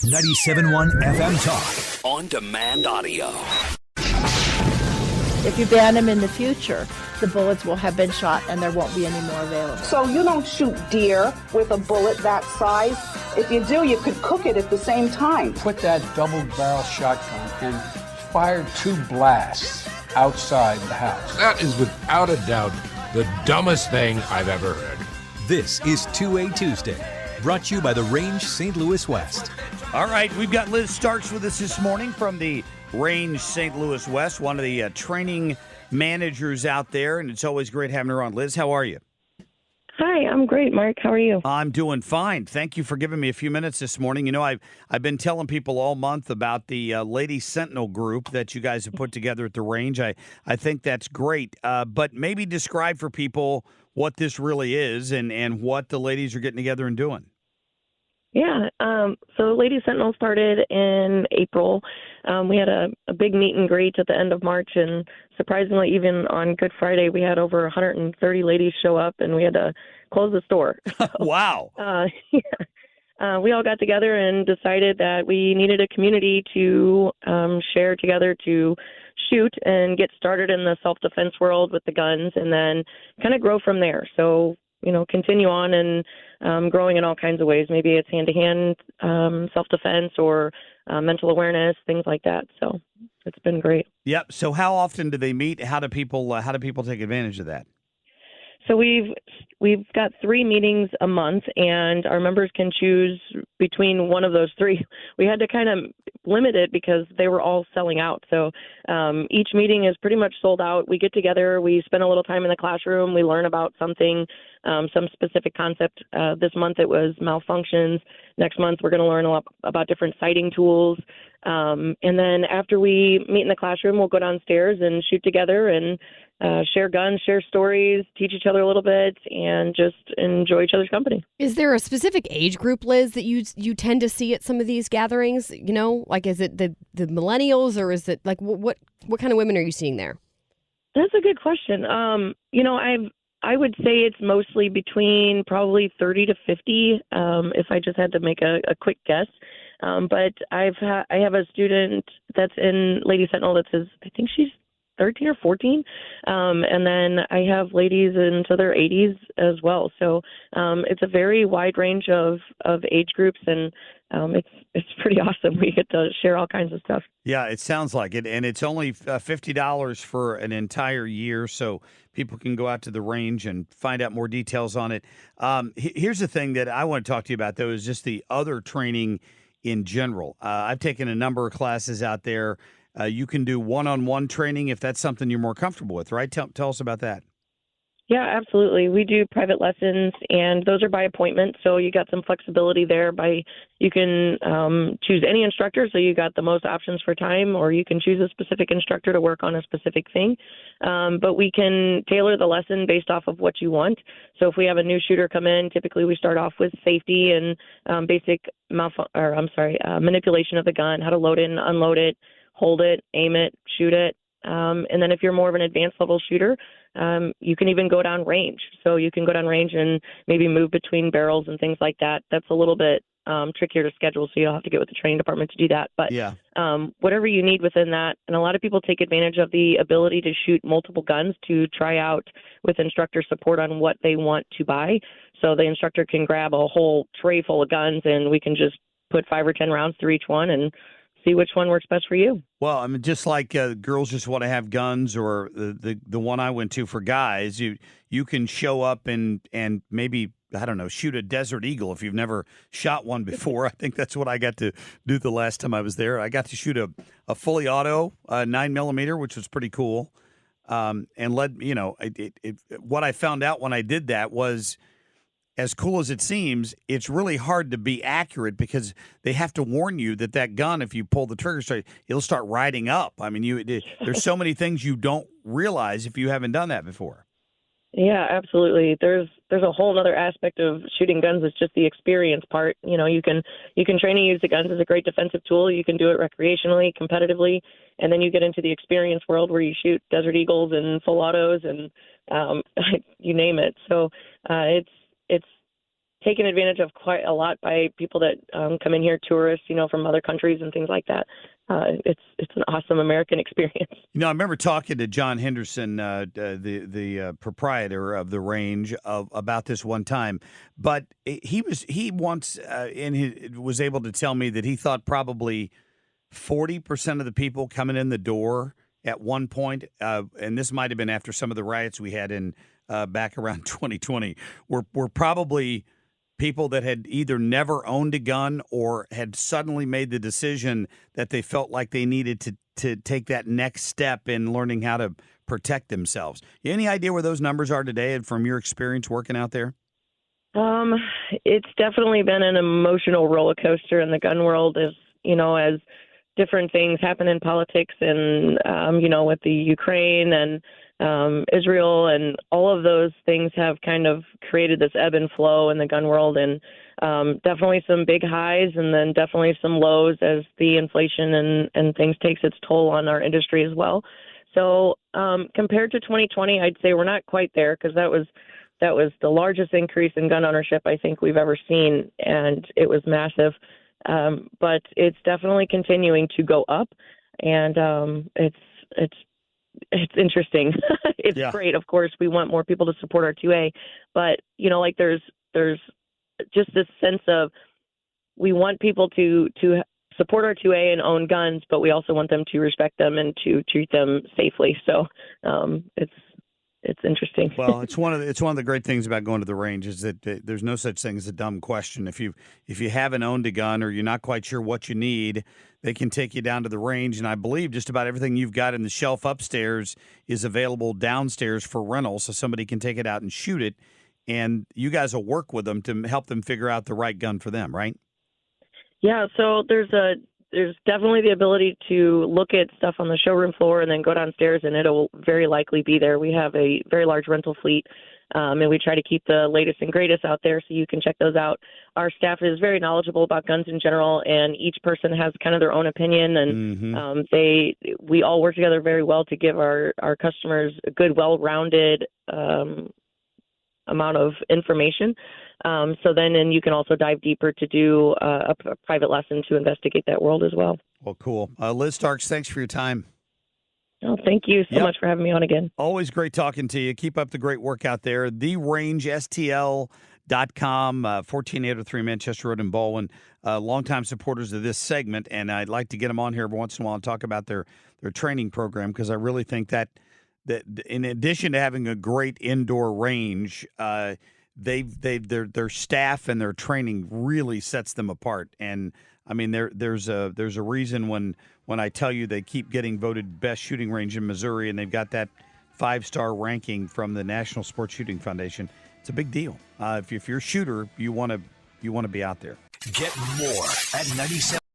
97.1 FM Talk. On demand audio. If you ban them in the future, the bullets will have been shot and there won't be any more available. So you don't shoot deer with a bullet that size. If you do, you could cook it at the same time. Put that double-barrel shotgun and fire 2 blasts outside the house. That is without a doubt the dumbest thing I've ever heard. This is 2A Tuesday, brought to you by the Range St. Louis West. All right, we've got Liz Starks with us this morning from the Range St. Louis West, one of the training managers out there, and it's always great having her on. Liz, how are you? Hi, I'm great, Mark. How are you? I'm doing fine. Thank you for giving me a few minutes this morning. You know, I've been telling people all month about the Lady Sentinel group that you guys have put together at the range. I think that's great, but maybe describe for people what this really is and what the ladies are getting together and doing. Yeah, so Lady Sentinel started in April. We had a big meet and greet at the end of March, and surprisingly, even on Good Friday, we had over 130 ladies show up, and we had to close the store. So, wow. We all got together and decided that we needed a community to share together to shoot and get started in the self-defense world with the guns, and then kind of grow from there. So, you know, continue on and growing in all kinds of ways. Maybe it's hand-to-hand self-defense or mental awareness, things like that. So it's been great. Yep. So how often do they meet? How do people take advantage of that? So we've got 3 meetings a month, and our members can choose between one of those 3. We had to kind of limit it because they were all selling out. So each meeting is pretty much sold out. We get together, we spend a little time in the classroom, we learn about something, some specific concept. This month it was malfunctions. Next month we're going to learn a lot about different sighting tools. And then after we meet in the classroom, we'll go downstairs and shoot together and share guns, share stories, teach each other a little bit, and just enjoy each other's company. Is there a specific age group, Liz, that you tend to see at some of these gatherings? You know, like is it the millennials, or is it like what kind of women are you seeing there? That's a good question. You know, I would say it's mostly between probably 30 to 50, if I just had to make a quick guess. But I have a student that's in Lady Sentinel that says, I think she's 13 or 14. And then I have ladies into their 80s as well. So it's a very wide range of age groups, and it's pretty awesome. We get to share all kinds of stuff. Yeah, it sounds like it. And it's only $50 for an entire year, so people can go out to the range and find out more details on it. Here's the thing that I want to talk to you about, though, is just the other training in general. I've taken a number of classes out there. You can do one-on-one training if that's something you're more comfortable with, right? Tell us about that. Yeah, absolutely. We do private lessons, and those are by appointment, so you got some flexibility there. You can choose any instructor, so you got the most options for time, or you can choose a specific instructor to work on a specific thing. But we can tailor the lesson based off of what you want. So if we have a new shooter come in, typically we start off with safety and basic manipulation of the gun, how to load it and unload it, hold it, aim it, shoot it. And then if you're more of an advanced level shooter, you can even go down range. So you can go down range and maybe move between barrels and things like that. That's a little bit trickier to schedule, so you'll have to get with the training department to do that. But yeah. Whatever you need within that. And a lot of people take advantage of the ability to shoot multiple guns to try out with instructor support on what they want to buy. So the instructor can grab a whole tray full of guns, and we can just put 5 or 10 rounds through each one and see which one works best for you. Well, I mean, just like girls just want to have guns, or the one I went to for guys, you can show up and maybe, I don't know, shoot a Desert Eagle if you've never shot one before. I think that's what I got to do the last time I was there. I got to shoot a fully auto 9mm, which was pretty cool. And what I found out when I did that was, as cool as it seems, it's really hard to be accurate because they have to warn you that gun, if you pull the trigger straight, it'll start riding up. I mean, there's so many things you don't realize if you haven't done that before. Yeah, absolutely. There's a whole other aspect of shooting guns. It's just the experience part. You know, you can train and use the guns as a great defensive tool. You can do it recreationally, competitively, and then you get into the experience world where you shoot Desert Eagles and full autos and you name it. So it's taken advantage of quite a lot by people that come in here, tourists, from other countries and things like that. It's an awesome American experience. I remember talking to John Henderson, the proprietor of the range, about this one time. But he once was able to tell me that he thought probably 40% of the people coming in the door at one point, and this might have been after some of the riots we had in back around 2020, were probably people that had either never owned a gun or had suddenly made the decision that they felt like they needed to take that next step in learning how to protect themselves. Any idea where those numbers are today and from your experience working out there? It's definitely been an emotional roller coaster in the gun world as different things happen in politics and, with the Ukraine and Israel, and all of those things have kind of created this ebb and flow in the gun world, and definitely some big highs and then definitely some lows as the inflation and things takes its toll on our industry as well. So compared to 2020, I'd say we're not quite there because that was the largest increase in gun ownership I think we've ever seen, and it was massive. But it's definitely continuing to go up, and it's interesting. It's great. Of course, we want more people to support our 2A, but there's just this sense of we want people to support our 2A and own guns, but we also want them to respect them and to treat them safely. So it's interesting. Well, it's one of the great things about going to the range is that there's no such thing as a dumb question. If you haven't owned a gun or you're not quite sure what you need, they can take you down to the range, and I believe just about everything you've got in the shelf upstairs is available downstairs for rental, so somebody can take it out and shoot it, and you guys will work with them to help them figure out the right gun for them, right? Yeah, so there's definitely the ability to look at stuff on the showroom floor and then go downstairs, and it'll very likely be there. We have a very large rental fleet, and we try to keep the latest and greatest out there so you can check those out. Our staff is very knowledgeable about guns in general, and each person has kind of their own opinion, and we all work together very well to give our customers a good, well-rounded amount of information. So then you can also dive deeper to do a private lesson to investigate that world as well. Well, cool. Liz Starks, thanks for your time. Oh, thank you so much for having me on again. Always great talking to you. Keep up the great work out there. TheRangeSTL.com, 14803 Manchester Road in Baldwin. Longtime supporters of this segment, and I'd like to get them on here every once in a while and talk about their training program, because I really think that in addition to having a great indoor range, their staff and their training really sets them apart. And I mean, there's a reason when I tell you they keep getting voted best shooting range in Missouri, and they've got that 5-star ranking from the National Sports Shooting Foundation. It's a big deal. If you're a shooter, you want to be out there. Get more at 97.